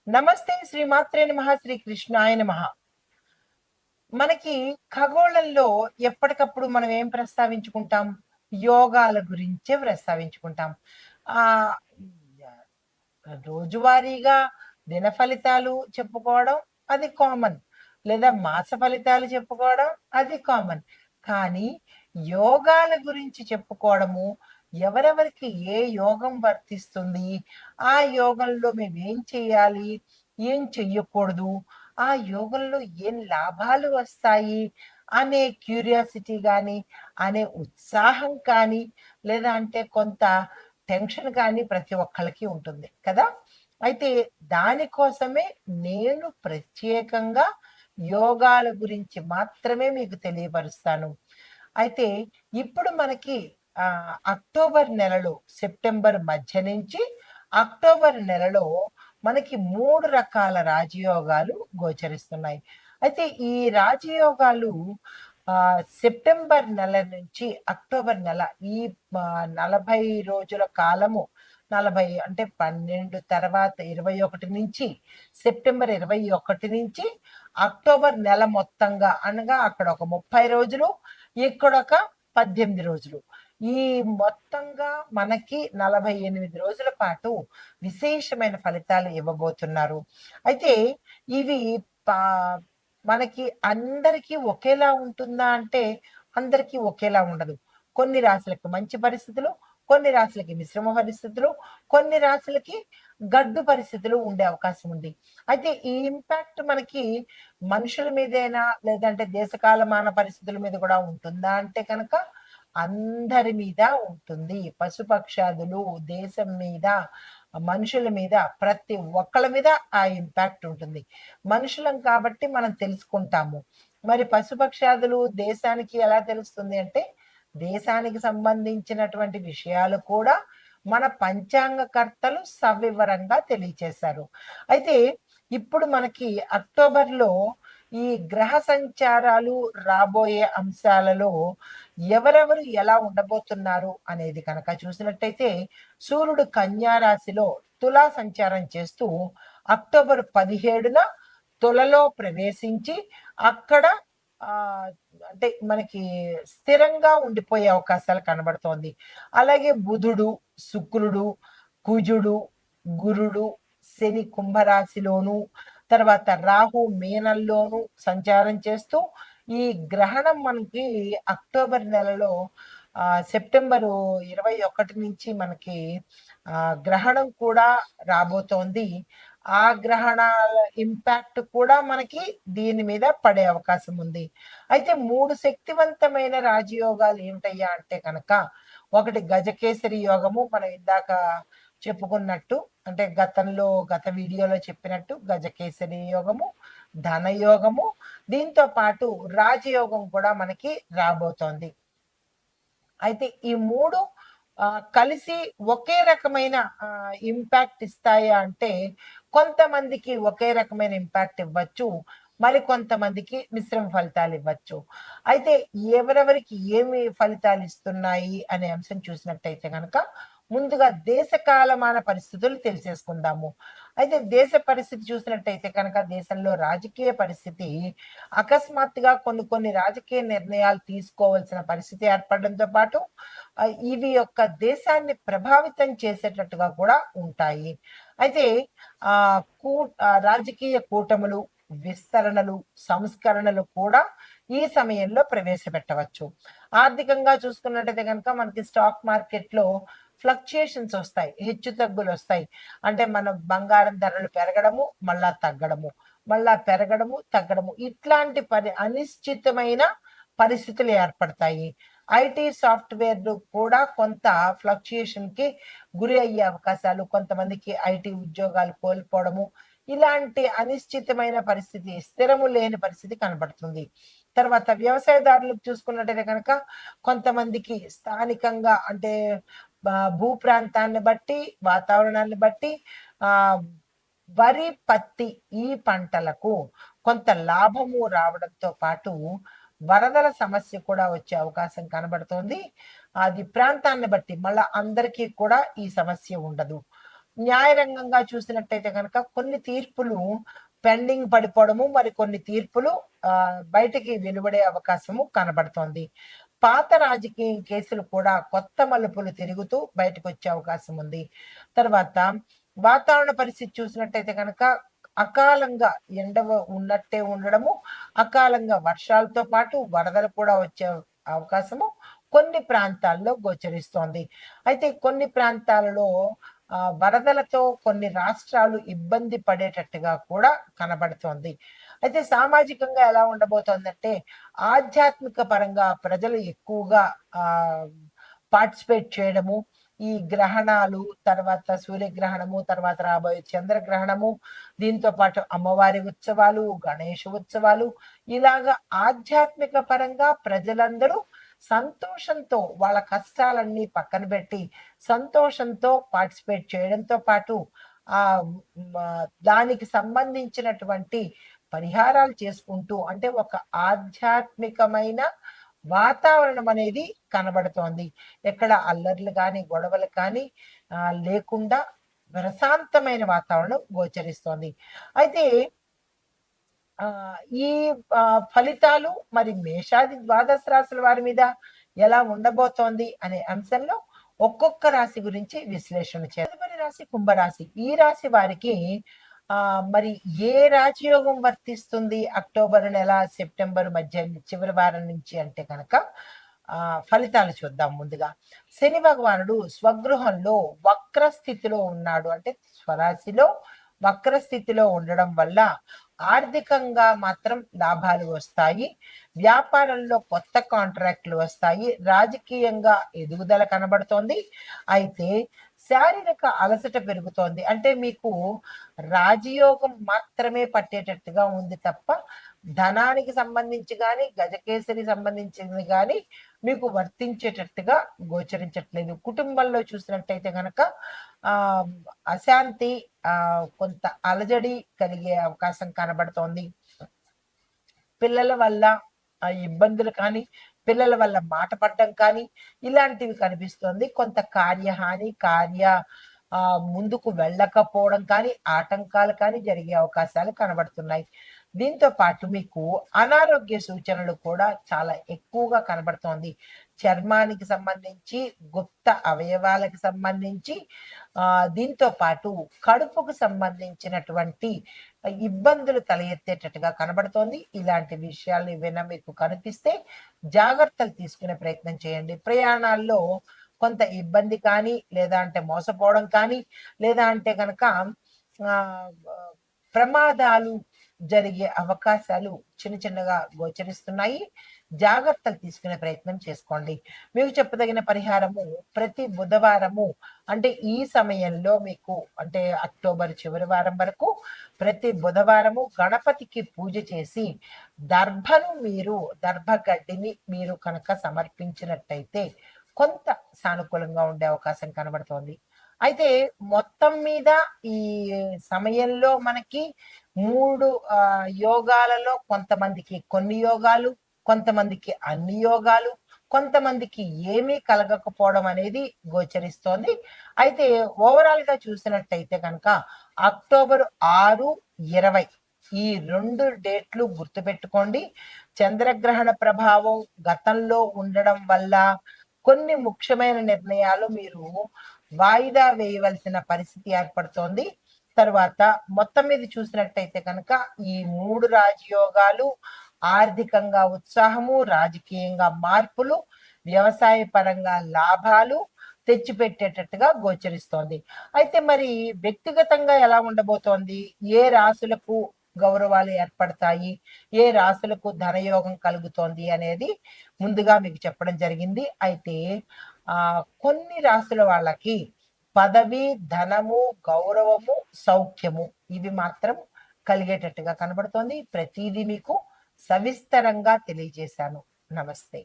నమస్తే శ్రీ మాత్రే నమః శ్రీ కృష్ణాయ నమః. మనకి ఖగోళంలో ఎప్పటికప్పుడు మనం ఏం ప్రస్తావించుకుంటాం? యోగాల గురించే ప్రస్తావించుకుంటాం. ఆహ్, రోజువారీగా దిన ఫలితాలు చెప్పుకోవడం అది కామన్. లేదా మాస ఫలితాలు చెప్పుకోవడం అది కామన్. కానీ యోగాల గురించి చెప్పుకోవడము, ఎవరెవరికి ఏ యోగం వర్తిస్తుంది, ఆ యోగంలో మేమేం చేయాలి, ఏం చెయ్యకూడదు, ఆ యోగంలో ఏం లాభాలు వస్తాయి అనే క్యూరియాసిటీ గానీ, అనే ఉత్సాహం కానీ, లేదా అంటే కొంత టెన్షన్ కానీ ప్రతి ఒక్కళ్ళకి ఉంటుంది కదా! అయితే దానికోసమే నేను ప్రత్యేకంగా యోగాల గురించి మాత్రమే మీకు తెలియపరుస్తాను. అయితే ఇప్పుడు మనకి అక్టోబర్ నెలలో సెప్టెంబర్ మధ్య నుంచి అక్టోబర్ నెలలో మనకి 3 రకాల రాజయోగాలు గోచరిస్తున్నాయి. అయితే ఈ రాజయోగాలు సెప్టెంబర్ నెల నుంచి అక్టోబర్ నెల ఈ 40 రోజుల కాలము 40 అంటే 12 తర్వాత 21 నుంచి సెప్టెంబర్ 21 నుంచి అక్టోబర్ నెల మొత్తంగా అనగా అక్కడ ఒక 30 రోజులు, ఇక్కడొక 18 రోజులు. ఈ మొత్తంగా మనకి 48 రోజుల పాటు విశేషమైన ఫలితాలు ఇవ్వబోతున్నారు. అయితే ఇవి పా మనకి అందరికీ ఒకేలా ఉంటుందా అంటే, అందరికీ ఒకేలా ఉండదు. కొన్ని రాశులకి మంచి పరిస్థితులు, కొన్ని రాశులకి మిశ్రమ పరిస్థితులు, కొన్ని రాశులకి గడ్డు పరిస్థితులు ఉండే అవకాశం ఉంది. అయితే ఈ ఇంపాక్ట్ మనకి మనుషుల మీదేనా? లేదంటే దేశకాలమాన పరిస్థితుల మీద కూడా ఉంటుందా అంటే కనుక, అందరి మీద ఉంటుంది. పశుపక్షాదులు, దేశం మీద, మనుషుల మీద, ప్రతి ఒక్కళ్ళ మీద ఆ ఇంపాక్ట్ ఉంటుంది. మనుషులం కాబట్టి మనం తెలుసుకుంటాము. మరి పశుపక్షాదులు దేశానికి ఎలా తెలుస్తుంది అంటే, దేశానికి సంబంధించినటువంటి విషయాలు కూడా మన పంచాంగకర్తలు సవివరంగా తెలియచేశారు. అయితే ఇప్పుడు మనకి అక్టోబర్‌లో ఈ గ్రహ సంచారాలు రాబోయే అంశాలలో ఎవరెవరు ఎలా ఉండబోతున్నారు అనేది కనుక చూసినట్టయితే, సూర్యుడు కన్యా రాశిలో తులా సంచారం చేస్తూ అక్టోబర్ 17న తులలో ప్రవేశించి అక్కడ ఆహ్, అంటే మనకి స్థిరంగా ఉండిపోయే అవకాశాలు కనబడుతోంది. అలాగే బుధుడు, శుక్రుడు, కుజుడు, గురుడు, శని కుంభరాశిలోను, తర్వాత రాహు మీనంలోను సంచారం చేస్తూ ఈ గ్రహణం మనకి అక్టోబర్ నెలలో సెప్టెంబరు 21 నుంచి మనకి గ్రహణం కూడా రాబోతోంది. ఆ గ్రహణాల ఇంపాక్ట్ కూడా మనకి దీని మీద పడే అవకాశం ఉంది. అయితే 3 శక్తివంతమైన రాజయోగాలు ఏమిటయ్యా అంటే కనుక, ఒకటి గజకేసరి యోగము మనం ఇందాక చెప్పుకున్నట్టు, అంటే గత వీడియోలో చెప్పినట్టు గజకేసరి యోగము, ధనయోగము, దీంతో పాటు రాజయోగం కూడా మనకి రాబోతోంది. అయితే ఈ 3 కలిసి ఒకే రకమైన ఇంపాక్ట్ ఇస్తాయా అంటే, కొంతమందికి ఒకే రకమైన ఇంపాక్ట్ ఇవ్వచ్చు. మరికొంతమందికి మిశ్రమ ఫలితాలు ఇవ్వచ్చు. అయితే ఎవరెవరికి ఏమి ఫలితాలు ఇస్తున్నాయి అనే అంశం చూసినట్టయితే గనక, ముందుగా దేశ కాలమాన పరిస్థితులు తెలిసేసుకుందాము. అయితే దేశ పరిస్థితి చూసినట్టయితే కనుక, దేశంలో రాజకీయ పరిస్థితి అకస్మాత్తుగా కొన్ని కొన్ని రాజకీయ నిర్ణయాలు తీసుకోవాల్సిన పరిస్థితి ఏర్పడడంతో పాటు ఇవి యొక్క దేశాన్ని ప్రభావితం చేసేటట్టుగా కూడా ఉంటాయి. అయితే రాజకీయ కూటములు, విస్తరణలు, సంస్కరణలు కూడా ఈ సమయంలో ప్రవేశపెట్టవచ్చు. ఆర్థికంగా చూసుకున్నట్టయితే గనుక మనకి స్టాక్ మార్కెట్‌లో ఫ్లక్చుయేషన్స్ ఒస్తాయి. హెచ్చుతగ్గులొస్తాయి. అంటే మన బంగారం ధరలు పెరగడము, మళ్ళా తగ్గడము, మళ్ళా పెరగడము, తగ్గడము. ఇట్లాంటి అనిశ్చితమైన పరిస్థితులు ఏర్పడతాయి. ఐటీ సాఫ్ట్‌వేర్‌లు కూడా కొంత ఫ్లక్చుయేషన్‌కి గురి అయ్యే అవకాశాలు, కొంతమందికి ఐటీ ఉద్యోగాలు కోల్పోవడము, ఇలాంటి అనిశ్చితమైన పరిస్థితి, స్థిరము లేని పరిస్థితి కనబడుతుంది. తర్వాత వ్యవసాయదారులకు చూసుకున్నట్టయితే కనుక, కొంతమందికి స్థానికంగా అంటే భూ ప్రాంతాన్ని బట్టి, వాతావరణాన్ని బట్టి ఆహ్, వరి, పత్తి ఈ పంటలకు కొంత లాభము రావడంతో పాటు, వరదల సమస్య కూడా వచ్చే అవకాశం కనబడుతోంది. అది ప్రాంతాన్ని బట్టి మళ్ళా అందరికీ కూడా ఈ సమస్య ఉండదు. న్యాయరంగంగా చూసినట్టయితే కనుక కొన్ని తీర్పులు పెండింగ్ పడిపోవడము, మరి కొన్ని తీర్పులు బయటికి వెలువడే అవకాశము కనబడుతోంది. పాత రాజకీయ కేసులు కూడా కొత్త మలుపులు తిరుగుతూ బయటకొచ్చే అవకాశం ఉంది. తర్వాత వాతావరణ పరిస్థితి చూసినట్టయితే కనుక అకాలంగా ఉన్నట్టే ఉండడము, అకాలంగా వర్షాలతో పాటు వరదలు కూడా వచ్చే అవకాశము కొన్ని ప్రాంతాల్లో గోచరిస్తోంది. అయితే కొన్ని ప్రాంతాలలో వరదలతో కొన్ని రాష్ట్రాలు ఇబ్బంది పడేటట్టుగా కూడా కనబడుతోంది. అయితే సామాజికంగా ఎలా ఉండబోతోందంటే, ఆధ్యాత్మిక పరంగా ప్రజలు ఎక్కువగా ఆహ్, పార్టిసిపేట్ చేయడము, ఈ గ్రహణాలు, తర్వాత సూర్యగ్రహణము, తర్వాత రాబోయే చంద్రగ్రహణము, దీంతో పాటు అమ్మవారి ఉత్సవాలు, గణేష ఉత్సవాలు, ఇలాగ ఆధ్యాత్మిక పరంగా ప్రజలందరూ సంతోషంతో వాళ్ళ కష్టాలన్నీ పక్కన పెట్టి, సంతోషంతో పార్టిసిపేట్ చేయడంతో పాటు ఆహ్, దానికి సంబంధించినటువంటి పరిహారాలు చేసుకుంటూ అంటే ఒక ఆధ్యాత్మికమైన వాతావరణం అనేది కనబడుతోంది. ఎక్కడ అల్లర్లు గాని, గొడవలు కానీ లేకుండా ప్రశాంతమైన వాతావరణం గోచరిస్తోంది. అయితే ఈ ఫలితాలు మరి మేషాది ద్వాదశ రాశుల వారి మీద ఎలా ఉండబోతోంది అనే అంశంలో ఒక్కొక్క రాశి గురించి విశ్లేషణ చేద్దాం. తదుపరి రాశి కుంభరాశి. ఈ రాశి వారికి మరి ఏ రాజయోగం వర్తిస్తుంది అక్టోబర్ నెల, సెప్టెంబర్ మధ్య చివరి వారం నుంచి అంటే కనుక ఫలితాలు చూద్దాం ముందుగా. శని భగవానుడు స్వగృహంలో వక్ర స్థితిలో ఉన్నాడు. అంటే స్వరాశిలో వక్ర స్థితిలో ఉండడం వల్ల ఆర్థికంగా మాత్రం లాభాలు వస్తాయి. వ్యాపారంలో కొత్త కాంట్రాక్టులు వస్తాయి. రాజకీయంగా ఎదుగుదల కనబడుతోంది. అయితే శారీరక అలసట పెరుగుతోంది. అంటే మీకు రాజయోగం మాత్రమే పట్టేటట్టుగా ఉంది తప్ప, ధనానికి సంబంధించి గాని, గజకేసరి సంబంధించింది గాని మీకు వర్తించేటట్టుగా గోచరించట్లేదు. కుటుంబంలో చూసినట్టయితే గనక అశాంతి, కొంత అలజడి కలిగే అవకాశం కనబడుతోంది. పిల్లల వల్ల ఇబ్బందులు కానీ, పిల్లల వల్ల మాట పడడం కానీ, ఇలాంటివి కనిపిస్తోంది. కొంత కార్యహాని, ముందుకు వెళ్ళకపోవడం కానీ, ఆటంకాలు కానీ జరిగే అవకాశాలు కనబడుతున్నాయి. దీంతో పాటు మీకు అనారోగ్య సూచనలు కూడా చాలా ఎక్కువగా కనబడుతోంది. చర్మానికి సంబంధించి, గుప్త అవయవాలకు సంబంధించి, దీంతో పాటు కడుపుకు సంబంధించినటువంటి ఇబ్బందులు తల ఎత్తేటట్టుగా కనబడుతోంది. ఇలాంటి విషయాలు ఏవైనా మీకు కనిపిస్తే జాగ్రత్తలు తీసుకునే ప్రయత్నం చేయండి. ప్రయాణాల్లో కొంత ఇబ్బంది కానీ, లేదా అంటే మోసపోవడం కానీ, లేదా అంటే కనుక ప్రమాదాలు జరిగే అవకాశాలు చిన్న చిన్నగా గోచరిస్తున్నాయి. జాగ్రత్తలు తీసుకునే ప్రయత్నం చేసుకోండి. మీకు చెప్పదగిన పరిహారము ప్రతి బుధవారము అంటే ఈ సమయంలో మీకు అంటే అక్టోబర్ చివరి వారం వరకు ప్రతి బుధవారము గణపతికి పూజ చేసి దర్భ గడ్డిని మీరు కనుక సమర్పించినట్టయితే కొంత సానుకూలంగా ఉండే అవకాశం కనబడుతోంది. అయితే మొత్తం మీద ఈ సమయంలో మనకి 3 యోగాలలో కొంతమందికి కొన్ని యోగాలు, కొంతమందికి అన్ని యోగాలు, కొంతమందికి ఏమీ కలగకపోవడం అనేది గోచరిస్తోంది. అయితే ఓవరాల్‌గా చూసినట్టయితే కనుక అక్టోబర్ 6, 20 ఈ 2 డేట్లు గుర్తుపెట్టుకోండి. చంద్రగ్రహణ ప్రభావం గతంలో ఉండడం వల్ల కొన్ని ముఖ్యమైన నిర్ణయాలు మీరు వాయిదా వేయవలసిన పరిస్థితి ఏర్పడుతోంది. తర్వాత మొత్తం మీద చూసినట్టయితే కనుక ఈ 3 రాజయోగాలు ఆర్థికంగా ఉత్సాహము, రాజకీయంగా మార్పులు, వ్యవసాయ పరంగా లాభాలు తెచ్చిపెట్టేటట్టుగా గోచరిస్తోంది. అయితే మరి వ్యక్తిగతంగా ఎలా ఉండబోతోంది? ఏ రాశులకు గౌరవాలు ఏర్పడతాయి, ఏ రాశులకు ధనయోగం కలుగుతోంది అనేది ముందుగా మీకు చెప్పడం జరిగింది. అయితే కొన్ని రాశుల వాళ్ళకి పదవి, ధనము, గౌరవము, సౌఖ్యము ఇవి మాత్రం కలిగేటట్టుగా కనబడుతోంది. ప్రతిదీ మీకు సవిస్తరంగా తెలియజేశాను. నమస్తే.